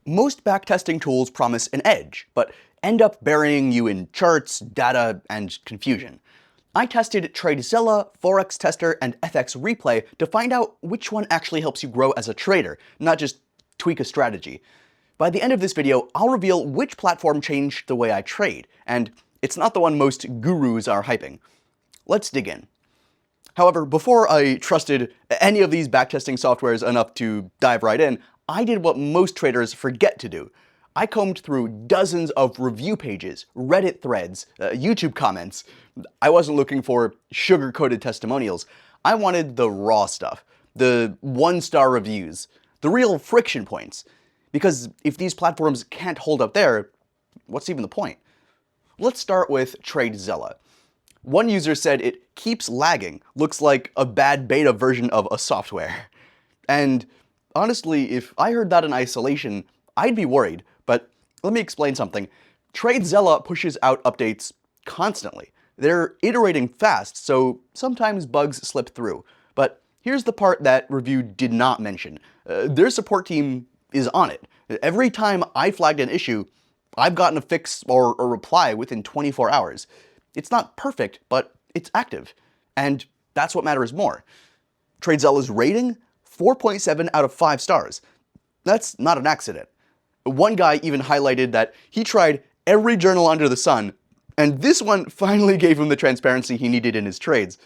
Most backtesting tools promise an edge, but end up burying you in charts, data, and confusion. I tested TradeZella, Forex Tester, and FX Replay to find out which one actually helps you grow as a trader, not just tweak a strategy. By the end of this video, I'll reveal which platform changed the way I trade, and it's not the one most gurus are hyping. Let's dig in. However, before I trusted any of these backtesting softwares enough to dive right in, I did what most traders forget to do. I combed through dozens of review pages, Reddit threads, YouTube comments. I wasn't looking for sugar-coated testimonials. I wanted the raw stuff, the one-star reviews, the real friction points. Because if these platforms can't hold up there, what's even the point? Let's start with TradeZella. One user said it keeps lagging, looks like a bad beta version of a software. And honestly, if I heard that in isolation, I'd be worried, but let me explain something. TradeZella pushes out updates constantly. They're iterating fast, so sometimes bugs slip through. But here's the part that review did not mention. Their support team is on it. Every time I flagged an issue, I've gotten a fix or a reply within 24 hours. It's not perfect, but it's active. And that's what matters more. TradeZella's rating? 4.7 out of 5 stars. That's not an accident. One guy even highlighted that he tried every journal under the sun, and this one finally gave him the transparency he needed in his trades.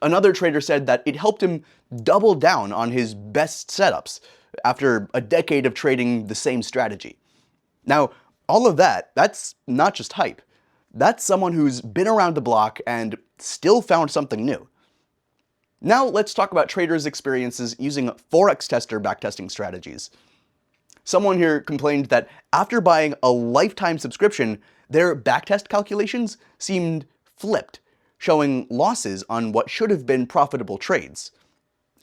Another trader said that it helped him double down on his best setups after a decade of trading the same strategy. Now, all of that's not just hype. That's someone who's been around the block and still found something new. Now let's talk about traders' experiences using Forex Tester backtesting strategies. Someone here complained that after buying a lifetime subscription, their backtest calculations seemed flipped, showing losses on what should have been profitable trades.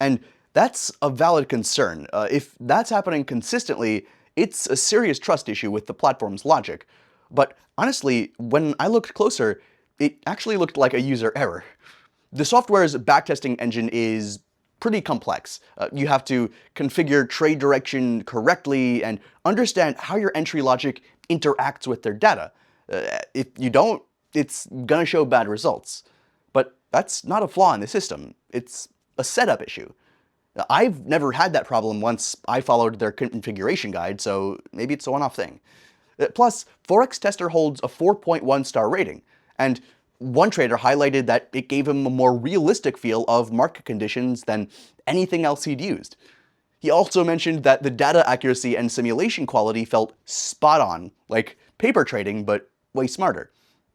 And that's a valid concern. If that's happening consistently, it's a serious trust issue with the platform's logic. But honestly, when I looked closer, it actually looked like a user error. The software's backtesting engine is pretty complex. You have to configure trade direction correctly and understand how your entry logic interacts with their data. If you don't, it's gonna show bad results. But that's not a flaw in the system. It's a setup issue. I've never had that problem once I followed their configuration guide, so maybe it's a one-off thing. Plus, Forex Tester holds a 4.1 star rating, and one trader highlighted that it gave him a more realistic feel of market conditions than anything else he'd used. He also mentioned that the data accuracy and simulation quality felt spot on, like paper trading, but way smarter.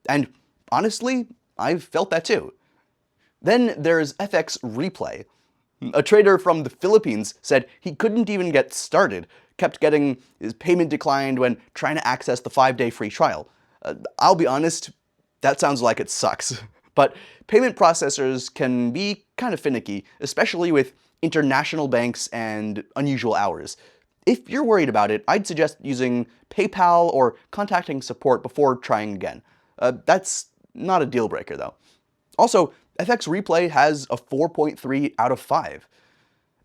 And honestly, I've felt that too. Then there's FX Replay. A trader from the Philippines said he couldn't even get started, kept getting his payment declined when trying to access the 5-day free trial. I'll be honest, that sounds like it sucks. But payment processors can be kind of finicky, especially with international banks and unusual hours. If you're worried about it, I'd suggest using PayPal or contacting support before trying again. That's not a deal breaker though. Also, FX Replay has a 4.3 out of 5.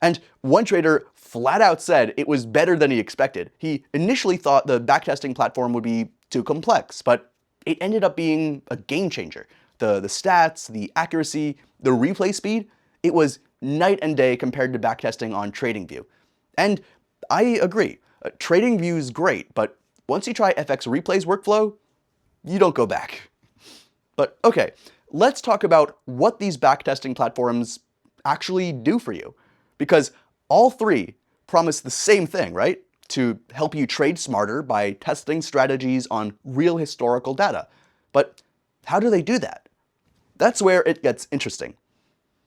And one trader flat out said it was better than he expected. He initially thought the backtesting platform would be too complex, but it ended up being a game changer. The stats, the accuracy, the replay speed, it was night and day compared to backtesting on TradingView. And I agree, TradingView's great, but once you try FX Replay's workflow, you don't go back. But okay, let's talk about what these backtesting platforms actually do for you. Because all three promise the same thing, right? To help you trade smarter by testing strategies on real historical data. But how do they do that? That's where it gets interesting.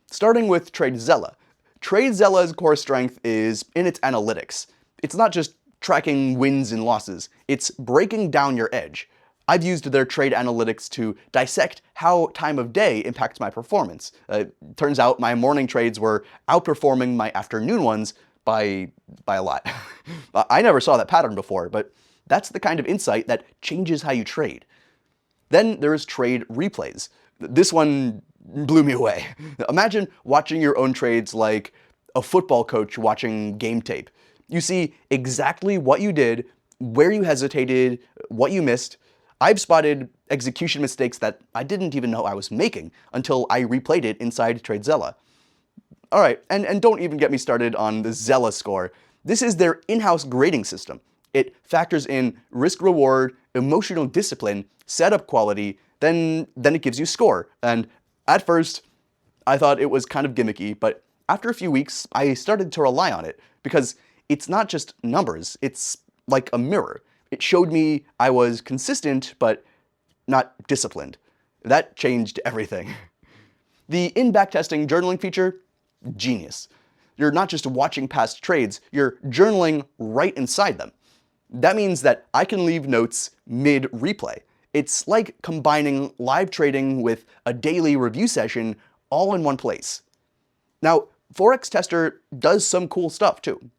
Starting with TradeZella. TradeZella's core strength is in its analytics. It's not just tracking wins and losses, it's breaking down your edge. I've used their trade analytics to dissect how time of day impacts my performance. Turns out my morning trades were outperforming my afternoon ones by a lot. I never saw that pattern before, but that's the kind of insight that changes how you trade. Then there is trade replays. This one blew me away. Imagine watching your own trades like a football coach watching game tape. You see exactly what you did, where you hesitated, what you missed. I've spotted execution mistakes that I didn't even know I was making until I replayed it inside TradeZella. All right, and don't even get me started on the Zella Score. This is their in-house grading system. It factors in risk-reward, emotional discipline, setup quality, then it gives you score. And at first, I thought it was kind of gimmicky, but after a few weeks, I started to rely on it because it's not just numbers, it's like a mirror. It showed me I was consistent, but not disciplined. That changed everything. The in-backtesting journaling feature, genius. You're not just watching past trades, you're journaling right inside them. That means that I can leave notes mid-replay. It's like combining live trading with a daily review session all in one place. Now, Forex Tester does some cool stuff too.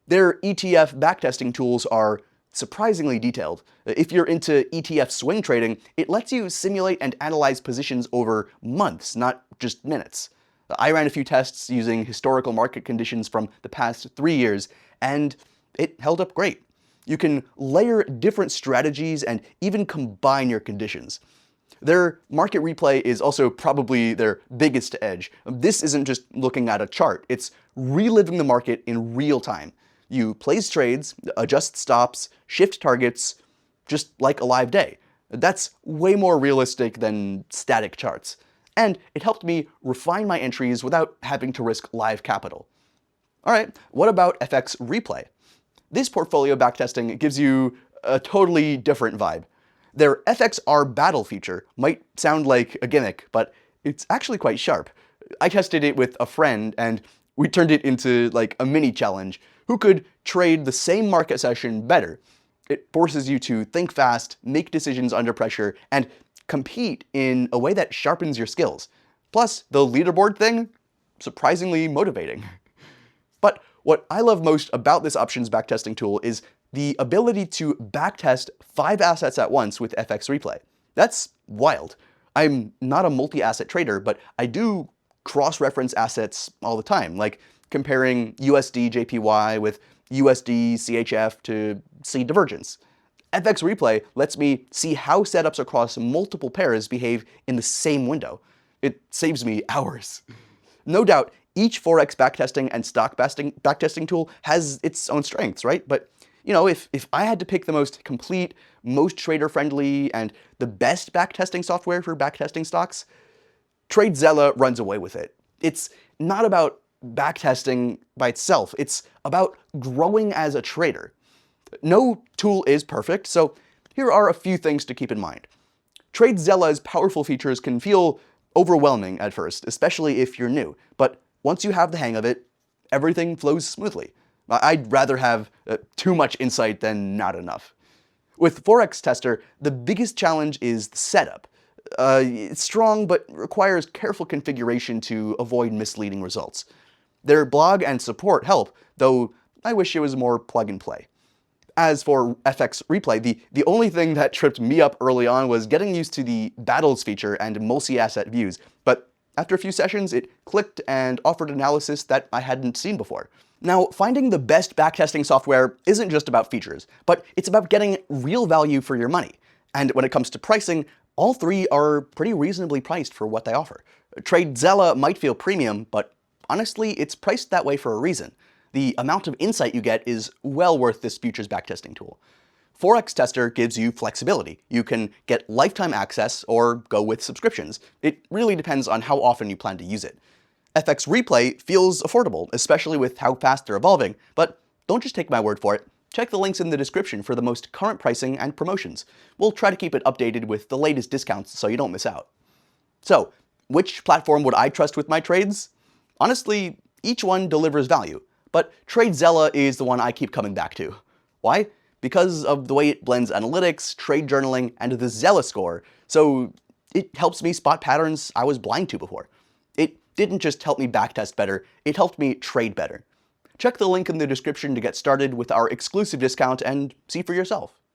Their ETF backtesting tools are surprisingly detailed. If you're into ETF swing trading, it lets you simulate and analyze positions over months, not just minutes. I ran a few tests using historical market conditions from the past 3 years, and it held up great. You can layer different strategies and even combine your conditions. Their market replay is also probably their biggest edge. This isn't just looking at a chart, it's reliving the market in real time. You place trades, adjust stops, shift targets, just like a live day. That's way more realistic than static charts. And it helped me refine my entries without having to risk live capital. All right, what about FX replay? This portfolio backtesting gives you a totally different vibe. Their FXR battle feature might sound like a gimmick, but it's actually quite sharp. I tested it with a friend, and we turned it into like a mini challenge. Who could trade the same market session better? It forces you to think fast, make decisions under pressure, and compete in a way that sharpens your skills. Plus, the leaderboard thing, surprisingly motivating. But what I love most about this options backtesting tool is the ability to backtest 5 assets at once with FX Replay. That's wild. I'm not a multi-asset trader, but I do cross-reference assets all the time, like comparing USD JPY with USD CHF to see divergence. FX Replay lets me see how setups across multiple pairs behave in the same window. It saves me hours. No doubt, each Forex backtesting and stock backtesting tool has its own strengths, right? But you know, if I had to pick the most complete, most trader-friendly, and the best backtesting software for backtesting stocks, TradeZella runs away with it. It's not about backtesting by itself, it's about growing as a trader. No tool is perfect, so here are a few things to keep in mind. TradeZella's powerful features can feel overwhelming at first, especially if you're new, but once you have the hang of it, everything flows smoothly. I'd rather have too much insight than not enough. With Forex Tester, the biggest challenge is the setup. It's strong, but requires careful configuration to avoid misleading results. Their blog and support help, though I wish it was more plug and play. As for FX Replay, the only thing that tripped me up early on was getting used to the battles feature and multi-asset views, but after a few sessions, it clicked and offered analysis that I hadn't seen before. Now, finding the best backtesting software isn't just about features, but it's about getting real value for your money. And when it comes to pricing, all three are pretty reasonably priced for what they offer. TradeZella might feel premium, but honestly, it's priced that way for a reason. The amount of insight you get is well worth this futures backtesting tool. Forex Tester gives you flexibility. You can get lifetime access or go with subscriptions. It really depends on how often you plan to use it. FX Replay feels affordable, especially with how fast they're evolving, but don't just take my word for it. Check the links in the description for the most current pricing and promotions. We'll try to keep it updated with the latest discounts so you don't miss out. So, which platform would I trust with my trades? Honestly, each one delivers value, but TradeZella is the one I keep coming back to. Why? Because of the way it blends analytics, trade journaling, and the Zella Score, so it helps me spot patterns I was blind to before. It didn't just help me backtest better, it helped me trade better. Check the link in the description to get started with our exclusive discount and see for yourself.